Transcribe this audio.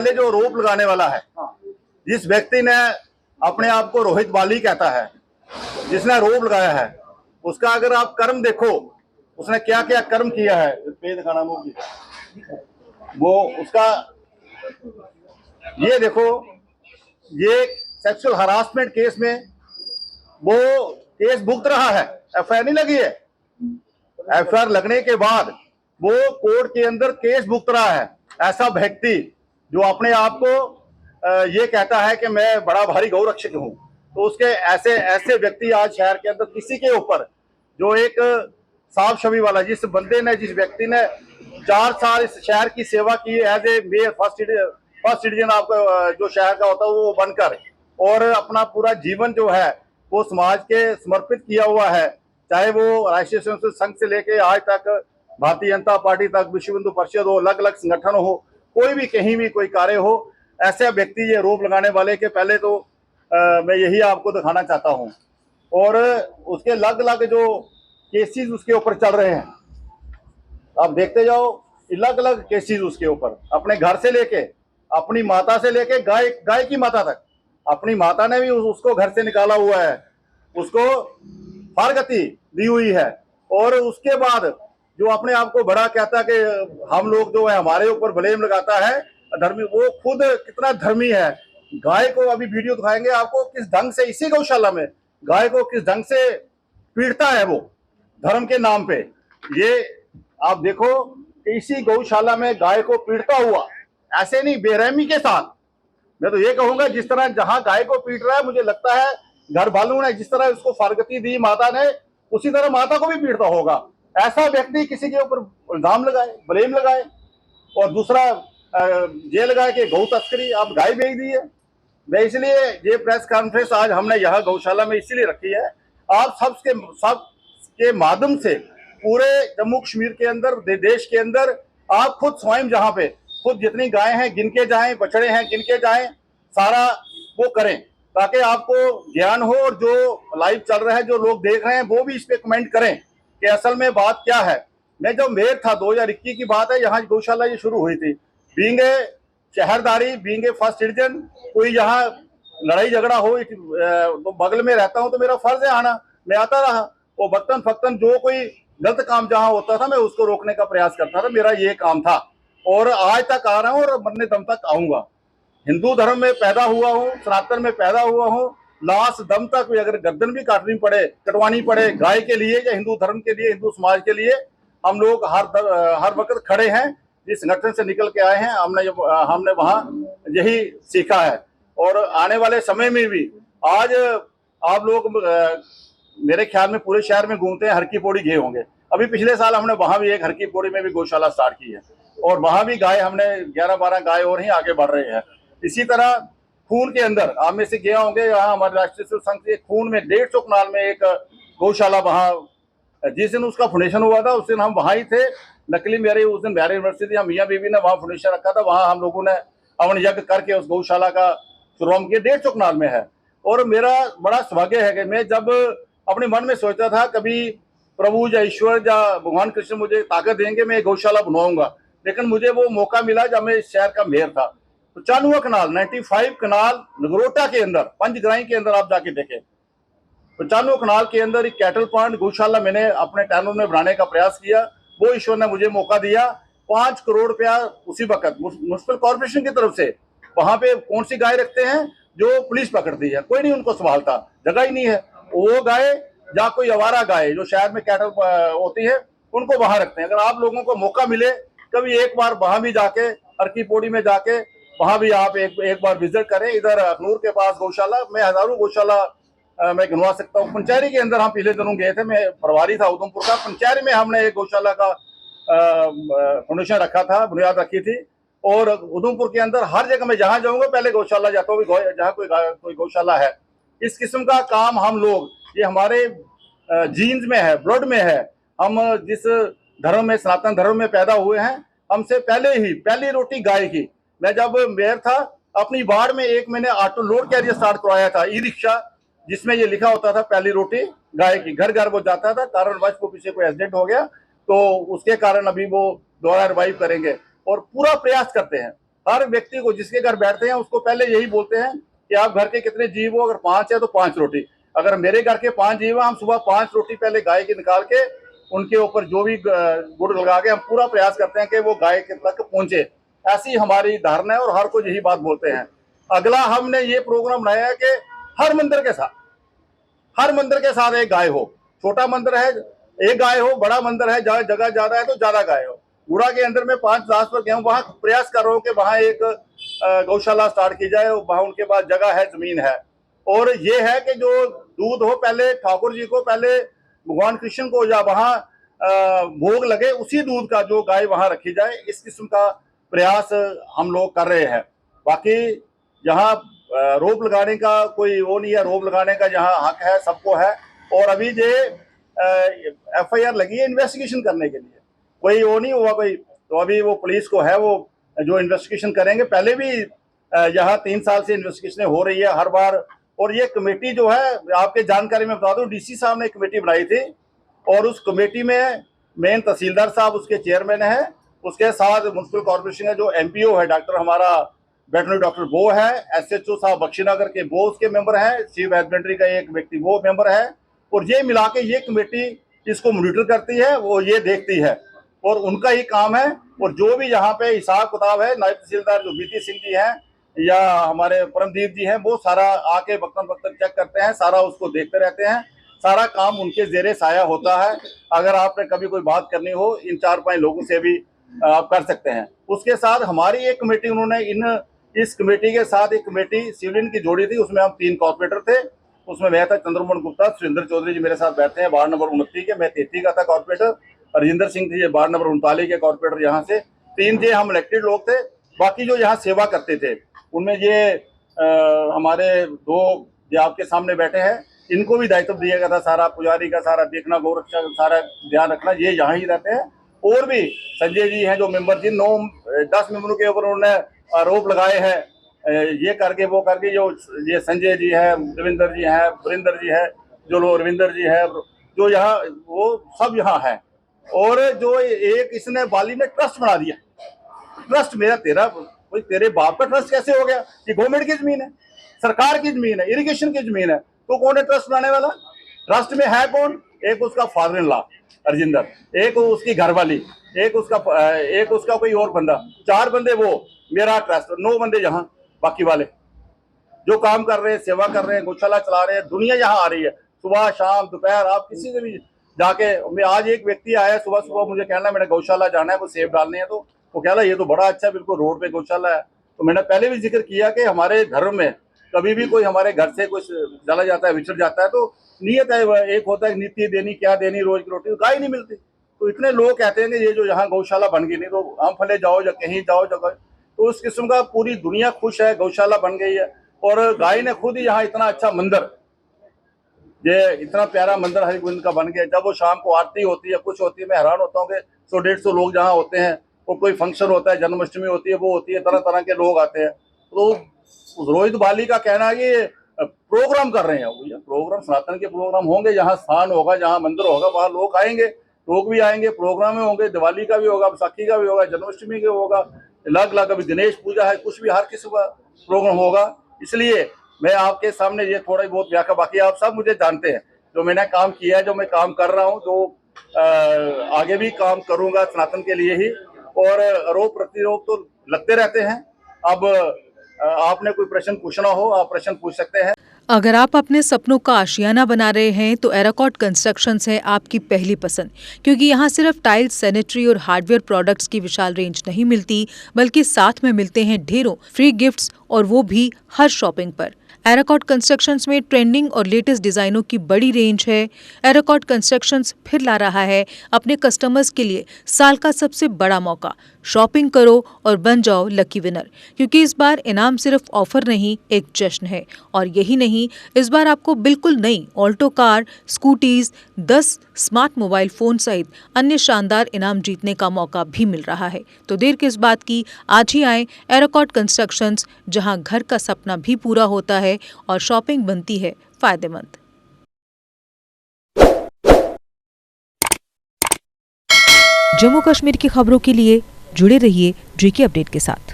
पहले जो आरोप लगाने वाला है, जिस व्यक्ति ने अपने आप को रोहित बाली कहता है, जिसने आरोप लगाया है, उसका अगर आप कर्म देखो, उसने क्या क्या कर्म किया है, पे दिखाना वो उसका ये देखो, ये सेक्सुअल हरासमेंट केस में वो केस भुगत रहा है। एफआईआर नहीं लगी है, एफआईआर लगने के बाद वो कोर्ट के अंदर केस भुगत रहा है। ऐसा व्यक्ति जो अपने आप को ये कहता है कि मैं बड़ा भारी गौरक्षक हूं, तो उसके ऐसे ऐसे व्यक्ति आज शहर के अंदर किसी के ऊपर, जो एक साफ छवि वाला, जिस बंदे ने, जिस व्यक्ति ने 4 साल इस शहर की सेवा की as a mayor, first citizen आपका जो शहर का होता है वो बनकर, और अपना पूरा जीवन जो है वो समाज के समर्पित किया हुआ है, चाहे वो राष्ट्रीय स्वयंसेवक संघ से लेके आज तक भारतीय जनता पार्टी तक, विश्व हिंदू परिषद हो, अलग अलग संगठन हो, कोई भी कहीं भी कोई कार्य हो, ऐसे व्यक्ति ये आरोप लगाने वाले के पहले तो मैं यही आपको दिखाना चाहता हूं। और उसके अलग अलग जो केसेस उसके ऊपर चल रहे हैं, आप देखते जाओ, अलग अलग केसेस उसके ऊपर, अपने घर से लेके, अपनी माता से लेके गाय की माता तक। अपनी माता ने भी उसको घर से निकाला हुआ है, उसको फारगति दी हुई है, और उसके बाद जो अपने आप को बड़ा कहता है कि हम लोग जो है हमारे ऊपर ब्लेम लगाता है धर्मी, वो खुद कितना धर्मी है। गाय को अभी वीडियो दिखाएंगे आपको, किस ढंग से इसी गौशाला में गाय को किस ढंग से पीटता है वो धर्म के नाम पे। ये आप देखो कि इसी गौशाला में गाय को पीटता हुआ, ऐसे नहीं, बेरहमी के साथ। मैं तो ये कहूंगा, जिस तरह जहां गाय को पीट रहा है, मुझे लगता है घर वालों ने जिस तरह उसको फारगती दी माता ने, उसी तरह माता को भी पीटता होगा। ऐसा व्यक्ति किसी के ऊपर इल्जाम लगाए, ब्लेम लगाए, और दूसरा ये लगाए कि गौ तस्करी, आप गाय बेच दी है। मैं इसलिए ये प्रेस कॉन्फ्रेंस आज हमने यहाँ गौशाला में इसीलिए रखी है, आप सबके माध्यम से पूरे जम्मू कश्मीर के अंदर, देश के अंदर, आप खुद स्वयं जहाँ पे खुद जितनी गायें हैं गिन के जाएं, बछड़े हैं गिन के जाएं, सारा वो करें, ताकि आपको ज्ञान हो, और जो लाइव चल रहा है, जो लोग देख रहे हैं, वो भी इस पे कमेंट करें कि असल में बात क्या है। मैं जब मेयर था, 2021 की बात है, यहाँ गौशाला ये शुरू हुई थी। बीइंग ए शहरदारी, बीइंग ए फर्स्ट सिटीजन, कोई यहाँ लड़ाई झगड़ा हो तो बगल में रहता हूँ तो मेरा फर्ज है आना, मैं आता रहा। वो वक्तन फक्तन जो कोई गलत काम जहाँ होता था, मैं उसको रोकने का प्रयास करता था, मेरा ये काम था, और आज तक आ रहा हूँ और मरने दम तक आऊंगा। हिंदू धर्म में पैदा हुआ हूँ, सनातन में पैदा हुआ हूँ, लास्ट दम तक भी अगर गर्दन भी कटवानी पड़े गाय के लिए या हिंदू धर्म के लिए, हिंदू समाज के लिए, हम लोग हर वक्त खड़े हैं। जिस संगठन से निकल के आए हैं, हमने वहां यही सीखा है, और आने वाले समय में भी आज आप लोग मेरे ख्याल में पूरे शहर में घूमते हैं, हर की पौड़ी गए होंगे। अभी पिछले साल हमने वहां भी एक हर की पौड़ी में भी गौशाला स्टार्ट की है, और वहां भी गाय हमने 11-12 गाय और ही आगे बढ़ रहे हैं। इसी तरह खून के अंदर आप में से गया होंगे, यहाँ हमारे राष्ट्रीय स्वयंसेवक संघ से खून में 150 कनाल में एक गौशाला, वहां जिस दिन उसका फाउंडेशन हुआ था उस दिन हम वहां ही थे। नकली मेरे उस दिन बिहार यूनिवर्सिटी, हम मियाँ बीवी ने वहां फाउंडेशन रखा था, वहां हम लोगों ने हवन यज्ञ करके उस गौशाला का शुरुआत किया, 150 कनाल में है। और मेरा बड़ा सौभाग्य है कि मैं जब अपने मन में सोचता था कभी प्रभु या ईश्वर या भगवान कृष्ण मुझे ताकत देंगे, मैं गौशाला बनवाऊंगा, लेकिन मुझे वो मौका मिला जब मैं इस शहर का मेयर था। तो 95 कनाल, 95 कनाल नगरोटा के अंदर, पंचग्राही के अंदर आप जाके देखें, 95 कनाल के अंदर एक कैटल पॉइंट गौशाला मैंने अपने टैनूर में बनाने का प्रयास किया। वो ईश्वर ने मुझे मौका दिया। 5 करोड़ रुपया उसी वक्त म्युनिसिपल कॉर्पोरेशन की तरफ से। वहां पे कौन सी गाय रखते हैं जो पुलिस पकड़ती है, कोई नहीं उनको संभालता, जगह ही नहीं है। वो गाय या कोई आवारा गाय जो शहर में कैटल होती है, उनको वहां रखते हैं। अगर आप लोगों को मौका मिले कभी एक बार वहां भी जाके, हर की पौड़ी में जाके, वहां भी आप एक बार विजिट करें। इधर अखनूर के पास गौशाला, मैं हजारों गौशाला मैं गिनवा सकता हूँ। पंचैरी के अंदर हम पिछले दिनों गए थे, मैं प्रभारी था उधमपुर का। पंचैरी में हमने एक गौशाला का फाउंडेशन रखा था, बुनियाद रखी थी। और उधमपुर के अंदर हर जगह मैं जहां जाऊंगा पहले गौशाला जाता हूँ, जहाँ कोई गौशाला है। इस किस्म का काम हम लोग, ये हमारे जीन्स में है, ब्लड में है। हम जिस धर्म में, सनातन धर्म में पैदा हुए हैं, हमसे पहली रोटी गाय की। मैं जब मेयर था, अपनी वार्ड में एक मैंने ऑटो लोड कैरियर स्टार्ट करवाया था, ई रिक्शा, जिसमें ये लिखा होता था पहली रोटी गाय की। घर घर वो जाता था, कारणवश को पीछे कोई एक्सीडेंट हो गया तो उसके कारण अभी वो दोबारा रिवाइव करेंगे, और पूरा प्रयास करते हैं। हर व्यक्ति को जिसके घर बैठते हैं उसको पहले यही बोलते हैं कि आप घर के कितने जीव हो, अगर 5 है तो 5 रोटी। अगर मेरे घर के 5 जीव है, हम सुबह 5 रोटी पहले गाय की निकाल के उनके ऊपर जो भी गुड़ लगा के हम पूरा प्रयास करते हैं कि वो गाय के तक पहुंचे। ऐसी हमारी धारणा है और हर कोई यही बात बोलते हैं। अगला हमने ये प्रोग्राम बनाया है कि हर मंदिर के साथ एक गाय हो। छोटा मंदिर है एक गाय हो, बड़ा मंदिर है जहाँ जगह ज्यादा है तो ज्यादा गाय हो। गुड़ा के अंदर में 5 पर गया हूँ, वहां प्रयास कर रहा हूँ कि वहां एक गौशाला स्टार्ट की जाए। वहां उनके पास जगह है, जमीन है, और ये है कि जो दूध हो पहले ठाकुर जी को, पहले भगवान कृष्ण को या वहां भोग लगे, उसी दूध का जो गाय वहां रखी जाए। इस किस्म का प्रयास हम लोग कर रहे हैं। बाकी यहाँ रोप लगाने का कोई वो नहीं है, रोप लगाने का जहाँ हक है सबको है। और अभी ये FIR लगी है इन्वेस्टिगेशन करने के लिए, कोई वो नहीं हुआ कोई, तो अभी वो पुलिस को है वो जो इन्वेस्टिगेशन करेंगे। पहले भी यहाँ 3 साल से इन्वेस्टिगेशन हो रही है हर बार। और ये कमेटी जो है, आपके जानकारी में बता दूं, DC साहब ने एक कमेटी बनाई थी और उस कमेटी में मेन तहसीलदार साहब उसके चेयरमैन है, उसके साथ म्युनिसिपल कॉर्पोरेशन का जो MPO है डॉक्टर हमारा वेटनरी डॉक्टर वो है, SHO साहब बख्शीनगर के वो उसके मेंबर हैं, चीफ हस्बेंड्री का एक व्यक्ति वो मेंबर है। और ये मिला के ये कमेटी इसको मॉनिटर करती है, वो ये देखती है और उनका ही काम है। और जो भी यहाँ पे हिसाब किताब है, नायब तहसीलदार जो BT सिंह जी हैं या हमारे परमदीप जी हैं, वो सारा आके वक्तन चेक करते हैं, सारा उसको देखते रहते हैं। सारा काम उनके जेरे साया होता है। अगर आपने कभी कोई बात करनी हो, इन 4-5 लोगों से भी आप कर सकते हैं। उसके साथ हमारी एक कमेटी, उन्होंने इस कमेटी के साथ एक कमेटी सिविलियन की जोड़ी थी, उसमें हम 3 कॉर्पोरेटर थे। उसमें मैं था, चंद्रमोहन गुप्ता, सुरेंद्र चौधरी जी मेरे साथ बैठते हैं, वार्ड नंबर 29 के, मैं 33 का था corporator. Rajendra Singh ji ward number 39 के कॉर्पोरेटर। यहाँ से 3 जे हम इलेक्टेड लोग थे। बाकी जो यहाँ सेवा करते थे उनमें ये हमारे 2 जो आपके सामने बैठे हैं, इनको भी दायित्व दिया गया था, सारा पुजारी का सारा देखना, गौरक्षा सारा ध्यान रखना, ये यहाँ ही रहते हैं। और भी संजय जी हैं जो मेंबर, जिन 9-10 मेंबरों के ऊपर उन्होंने आरोप लगाए हैं, ये करके वो करके, जो ये संजय जी है, रविंदर जी है, वरिंदर जी है, जो रविंदर जी है, जो यहाँ वो सब यहाँ है। और जो एक इसने वाली ने ट्रस्ट बना दिया, ट्रस्ट मेरा तेरा, कोई तेरे बाप का ट्रस्ट कैसे हो गया? ये गवर्नमेंट की जमीन है, सरकार की जमीन है, इरिगेशन की जमीन है, तो कौन है ट्रस्ट बनाने वाला? ट्रस्ट में है कौन? एक उसका फादर इन लॉ राजेंद्र, एक उसकी घरवाली, एक उसका कोई और बंदा, 4 बंदे वो मेरा ट्रस्ट, 9 बंदे यहाँ बाकी वाले जो काम कर रहे हैं, सेवा कर रहे हैं, गौशाला चला रहे हैं। दुनिया यहाँ आ रही है सुबह शाम दोपहर, आप किसी से भी जाके। मैं आज एक व्यक्ति आया सुबह सुबह, मुझे कहना मैंने गौशाला जाना है, वो सेब डालने हैं, तो वो कहला ये तो बड़ा अच्छा, बिल्कुल रोड पे गौशाला है। तो मैंने पहले भी जिक्र किया कि हमारे धर्म में कभी भी कोई हमारे घर से कुछ चला जाता है, विछड़ जाता है, तो नियत है, एक होता है नीति देनी, क्या देनी, रोज की रोटी, गाय नहीं मिलती। तो इतने लोग कहते हैं कि ये जो यहाँ गौशाला बन गई, नहीं तो आम फले जाओ या कहीं जाओ जगह, तो उस किस्म का पूरी दुनिया खुश है, गौशाला बन गई है। और गाय ने खुद ही यहाँ इतना अच्छा मंदिर, ये इतना प्यारा मंदिर हरिगोविंद का बन गया। जब वो शाम को आरती होती है, कुछ होती है, मैं हैरान होता हूँ कि 100-150 लोग जहाँ होते हैं, वो कोई फंक्शन होता है, जन्माष्टमी होती है, वो होती है, तरह तरह के लोग आते हैं। तो रोहित बाली का कहना है कि प्रोग्राम कर रहे हैं, भैया प्रोग्राम सनातन के प्रोग्राम होंगे, जहाँ स्थान होगा, जहाँ मंदिर होगा, वहाँ लोग आएंगे, लोग भी आएंगे, प्रोग्राम में होंगे, दिवाली का भी होगा, बैसाखी का भी होगा, जन्माष्टमी का होगा, अलग अलग, अभी गणेश पूजा है, कुछ भी हर किस्म का प्रोग्राम होगा। इसलिए मैं आपके सामने ये थोड़ा बहुत व्याख्या, बाकी आप सब मुझे जानते हैं, जो मैंने काम किया है, जो मैं काम कर रहा हूँ, जो आगे भी काम करूंगा सनातन के लिए ही। और आरोप प्रतिरोप तो लगते रहते हैं। अब आपने कोई प्रश्न पूछना हो, आप प्रश्न पूछ सकते हैं। अगर आप अपने सपनों का आशियाना बना रहे हैं तो एराकॉट कंस्ट्रक्शंस है आपकी पहली पसंद, क्योंकि यहाँ सिर्फ टाइल्स, सैनिटरी और हार्डवेयर प्रोडक्ट्स की विशाल रेंज नहीं मिलती, बल्कि साथ में मिलते हैं ढेरों फ्री गिफ्ट्स, और वो भी हर शॉपिंग पर। एराकॉट कंस्ट्रक्शंस में ट्रेंडिंग और लेटेस्ट डिजाइनों की बड़ी रेंज है। एराकॉट कंस्ट्रक्शंस फिर ला रहा है अपने कस्टमर्स के लिए साल का सबसे बड़ा मौका। शॉपिंग करो और बन जाओ लकी विनर, क्योंकि इस बार इनाम सिर्फ ऑफर नहीं, एक जश्न है। और यही नहीं, इस बार आपको बिल्कुल नई Alto car, scooties, 10 smart mobile phone सहित अन्य शानदार इनाम जीतने का मौका भी मिल रहा है। तो देर किस बात की, आज ही आए एराकॉट कंस्ट्रक्शंस, जहां घर का सपना भी पूरा होता है और शॉपिंग बनती है फायदेमंद। जम्मू कश्मीर की खबरों के लिए जुड़े रहिए JK अपडेट के साथ।